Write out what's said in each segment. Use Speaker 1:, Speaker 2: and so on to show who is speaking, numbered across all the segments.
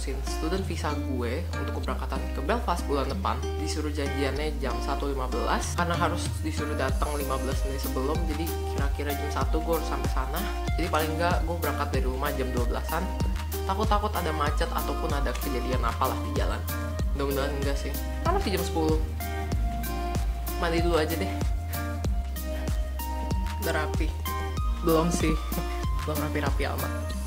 Speaker 1: ngurusin student visa gue untuk keberangkatan ke Belfast bulan depan. Disuruh janjiannya jam 1.15 karena harus disuruh datang 15 menit sebelum, jadi kira-kira jam 1 gue harus sampai sana. Jadi paling enggak gue berangkat dari rumah jam 12-an. Takut-takut ada macet ataupun ada kejadian apalah di jalan. Mudah-mudahan enggak sih. Karena masih jam 10. Mandi dulu aja deh. Udah rapi. Belum sih. Belum rapi-rapi amat.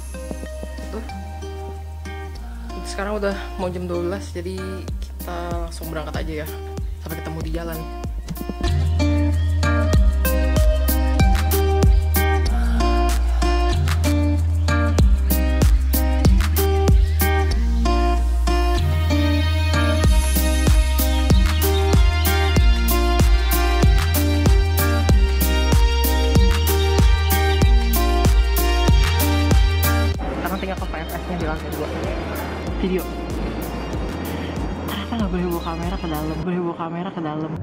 Speaker 1: Sekarang udah mau jam 12, jadi kita langsung berangkat aja ya. Sampai ketemu di jalan. Sekarang tinggal ke PFS-nya di lantai 2. Video ternyata nggak boleh bawa kamera ke dalam,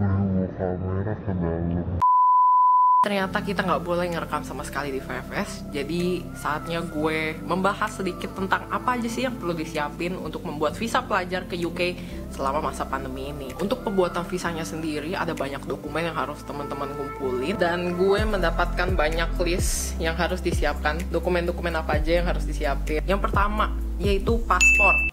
Speaker 1: ternyata kita nggak boleh ngerekam sama sekali di VFS. Jadi saatnya gue membahas sedikit tentang apa aja sih yang perlu disiapin untuk membuat visa pelajar ke UK selama masa pandemi ini. Untuk pembuatan visanya sendiri ada banyak dokumen yang harus teman-teman kumpulin, dan gue mendapatkan banyak list yang harus disiapkan. Dokumen-dokumen apa aja yang harus disiapin? Yang pertama yaitu paspor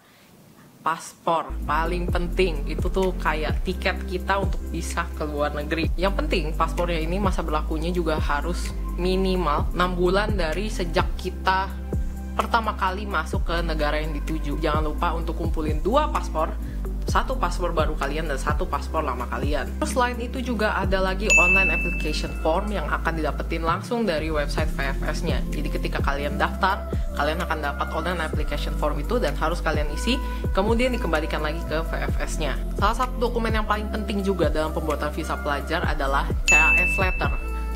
Speaker 1: paling penting. Itu tuh kayak tiket kita untuk bisa ke luar negeri. Yang penting paspornya ini masa berlakunya juga harus minimal 6 bulan dari sejak kita pertama kali masuk ke negara yang dituju. Jangan lupa untuk kumpulin 2 paspor, 1 paspor baru kalian dan 1 paspor lama kalian. Terus selain itu juga ada lagi online application form yang akan didapetin langsung dari website VFS-nya. Jadi ketika kalian daftar, kalian akan dapat online application form itu dan harus kalian isi, kemudian dikembalikan lagi ke VFS-nya. Salah satu dokumen yang paling penting juga dalam pembuatan visa pelajar adalah CAS letter.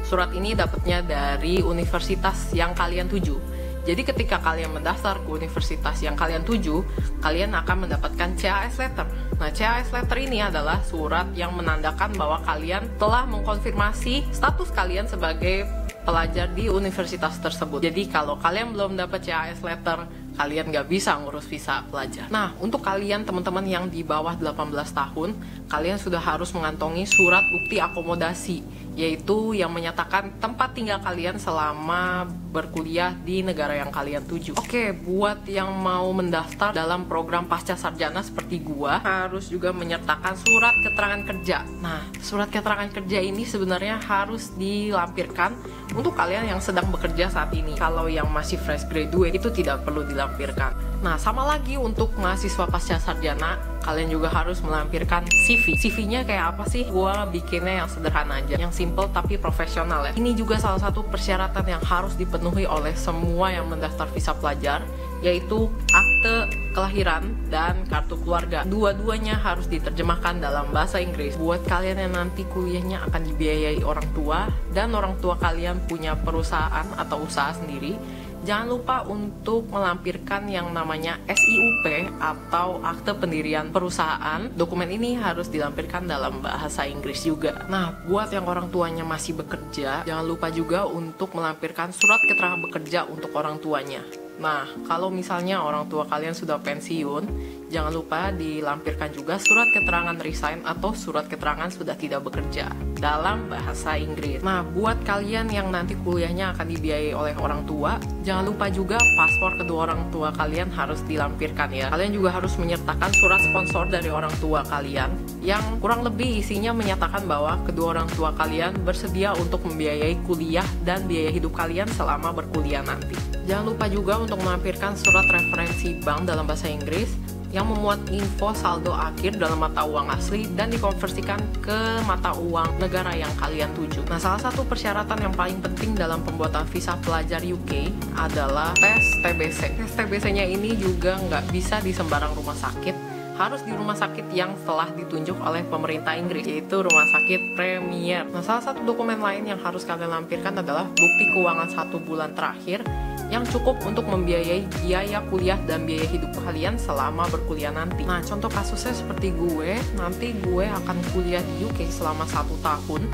Speaker 1: Surat ini dapatnya dari universitas yang kalian tuju. Jadi ketika kalian mendaftar ke universitas yang kalian tuju, kalian akan mendapatkan CAS letter. Nah, CAS letter ini adalah surat yang menandakan bahwa kalian telah mengkonfirmasi status kalian sebagai pelajar di universitas tersebut. Jadi kalau kalian belum dapat CAS letter, kalian nggak bisa ngurus visa pelajar. Nah, untuk kalian teman-teman yang di bawah 18 tahun, kalian sudah harus mengantongi surat bukti akomodasi, yaitu yang menyatakan tempat tinggal kalian selama berkuliah di negara yang kalian tuju. Oke, buat yang mau mendaftar dalam program pasca sarjana seperti gua, harus juga menyertakan surat keterangan kerja. Nah, surat keterangan kerja ini sebenarnya harus dilampirkan untuk kalian yang sedang bekerja saat ini. Kalau yang masih fresh graduate itu tidak perlu dilampirkan. Nah, sama lagi untuk mahasiswa pasca sarjana, kalian juga harus melampirkan CV. CV-nya kayak apa sih? Gua bikinnya yang sederhana aja, yang simple tapi profesional ya. Ini juga salah satu persyaratan yang harus dipenuhi oleh semua yang mendaftar visa pelajar, yaitu akte kelahiran dan kartu keluarga. Dua-duanya harus diterjemahkan dalam bahasa Inggris. Buat kalian yang nanti kuliahnya akan dibiayai orang tua dan orang tua kalian punya perusahaan atau usaha sendiri, jangan lupa untuk melampirkan yang namanya SIUP atau akte pendirian perusahaan. Dokumen ini harus dilampirkan dalam bahasa Inggris juga. Nah, buat yang orang tuanya masih bekerja, jangan lupa juga untuk melampirkan surat keterangan bekerja untuk orang tuanya. Nah, kalau misalnya orang tua kalian sudah pensiun, jangan lupa dilampirkan juga surat keterangan resign atau surat keterangan sudah tidak bekerja dalam bahasa Inggris. Nah, buat kalian yang nanti kuliahnya akan dibiayai oleh orang tua, jangan lupa juga paspor kedua orang tua kalian harus dilampirkan ya. Kalian juga harus menyertakan surat sponsor dari orang tua kalian yang kurang lebih isinya menyatakan bahwa kedua orang tua kalian bersedia untuk membiayai kuliah dan biaya hidup kalian selama berkuliah nanti. Jangan lupa juga untuk melampirkan surat referensi bank dalam bahasa Inggris yang memuat info saldo akhir dalam mata uang asli dan dikonversikan ke mata uang negara yang kalian tuju. Nah, salah satu persyaratan yang paling penting dalam pembuatan visa pelajar UK adalah tes TBC. Tes TBC-nya ini juga nggak bisa di sembarang rumah sakit, harus di rumah sakit yang telah ditunjuk oleh pemerintah Inggris, yaitu Rumah Sakit Premier. Nah, salah satu dokumen lain yang harus kalian lampirkan adalah bukti keuangan 1 bulan terakhir yang cukup untuk membiayai biaya kuliah dan biaya hidup kalian selama berkuliah nanti. Nah, contoh kasusnya seperti gue, nanti gue akan kuliah di UK selama 1 tahun.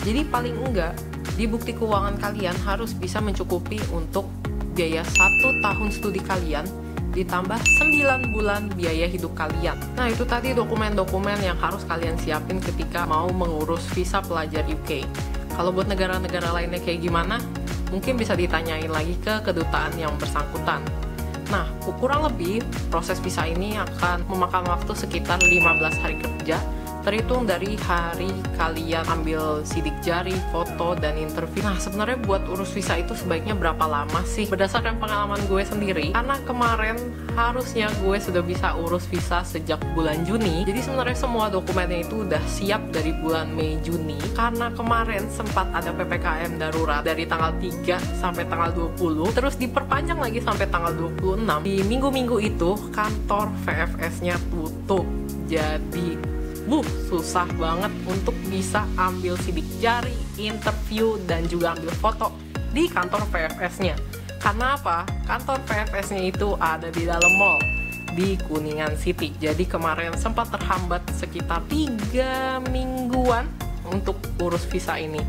Speaker 1: Jadi paling enggak, di bukti keuangan kalian harus bisa mencukupi untuk biaya 1 tahun studi kalian ditambah 9 bulan biaya hidup kalian. Nah, itu tadi dokumen-dokumen yang harus kalian siapin ketika mau mengurus visa pelajar UK. Kalau buat negara-negara lainnya kayak gimana? Mungkin bisa ditanyain lagi ke kedutaan yang bersangkutan. Nah, kurang lebih proses visa ini akan memakan waktu sekitar 15 hari kerja, terhitung dari hari kalian ambil sidik jari, foto, dan interview. Nah, sebenarnya buat urus visa itu sebaiknya berapa lama sih? Berdasarkan pengalaman gue sendiri, karena kemarin harusnya gue sudah bisa urus visa sejak bulan Juni, jadi sebenarnya semua dokumennya itu udah siap dari bulan Mei Juni. Karena kemarin sempat ada PPKM darurat dari tanggal 3 sampai tanggal 20, terus diperpanjang lagi sampai tanggal 26. Di minggu-minggu itu kantor VFS-nya tutup, jadi susah banget untuk bisa ambil sidik jari, interview, dan juga ambil foto di kantor VFS-nya. Karena apa? Kantor VFS-nya itu ada di dalam mall di Kuningan City. Jadi kemarin sempat terhambat sekitar 3 mingguan untuk urus visa ini.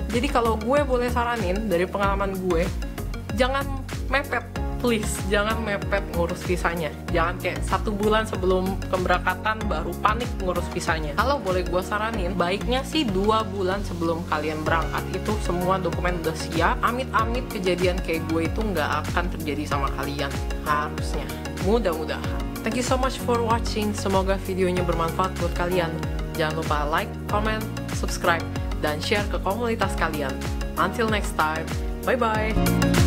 Speaker 1: Jadi kalau gue boleh saranin dari pengalaman gue, jangan mepet. Please, jangan mepet ngurus visanya. Jangan kayak 1 bulan sebelum keberangkatan baru panik ngurus visanya. Kalau boleh gue saranin, baiknya sih 2 bulan sebelum kalian berangkat itu semua dokumen udah siap. Amit-amit kejadian kayak gue itu nggak akan terjadi sama kalian. Harusnya. Mudah-mudahan. Thank you so much for watching. Semoga videonya bermanfaat buat kalian. Jangan lupa like, comment, subscribe, dan share ke komunitas kalian. Until next time, bye-bye.